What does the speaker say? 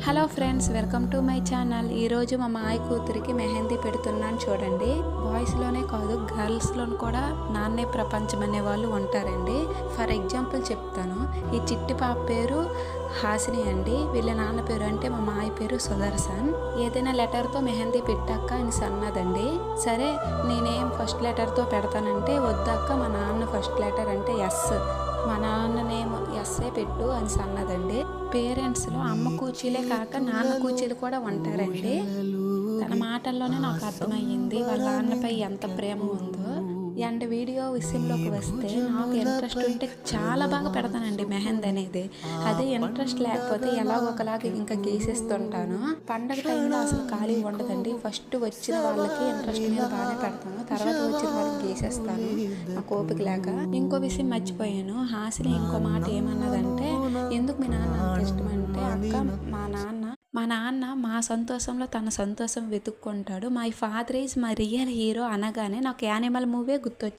Hello friends, welcome to my channel. ఈరోజు మా మాయ కూతురికి మెహందీ పెడుతున్నాను చూడండి. బాయ్స్లోనే కాదు, గర్ల్స్లోను కూడా నాన్నే ప్రపంచం అనే వాళ్ళు ఉంటారండి. ఫర్ ఎగ్జాంపుల్ చెప్తాను. ఈ చిట్టి పాప పేరు హాసిని అండి. వీళ్ళ నాన్న పేరు అంటే మా మాయ పేరు సుదర్శన్. ఏదైనా లెటర్తో మెహందీ పెట్టాక అని అన్నదండి. సరే నేనేం ఫస్ట్ లెటర్తో పెడతానంటే, వద్దక్క మా నాన్న ఫస్ట్ లెటర్ అంటే ఎస్, మా నాన్న నేమ్ ఎస్ఏ పెట్టు అని అన్నదండి. పేరెంట్స్లో అమ్మ కూచీలే కాక నాన్న కూచీలు కూడా ఉంటారండి. తన మాటల్లోనే నాకు అర్థమయ్యింది వాళ్ళ నాన్నపై ఎంత ప్రేమ ఉందో. అండ్ వీడియో విషయంలోకి వస్తే, నాకు ఇంట్రెస్ట్ ఉంటే చాలా బాగా పెడతానండి మెహందీ అనేది. అదే ఇంట్రెస్ట్ లేకపోతే ఒకలాగా ఇంకా గీసేస్తుంటాను. పండగ టైంలో అసలు ఖాళీ ఉండదండి. ఫస్ట్ వచ్చిన వాళ్ళకి ఇంట్రెస్ట్ మీద బాగానే పెడతాను, తర్వాత వచ్చిన వాళ్ళకి గీసేస్తాను నాకు ఓపిక లేక. ఇంకో విషయం మర్చిపోయాను. హాసిని ఇంకో మాట ఏమన్నదంటే, ఎందుకు మీ నాన్న అంత ఇష్టం అంటే, అక్క మా నాన్న మా సంతోషంలో తన సంతోషం వెతుక్కుంటాడు. My father is my real hero అనగానే నాకు యానిమల్ మూవీ గుర్తొచ్చింది.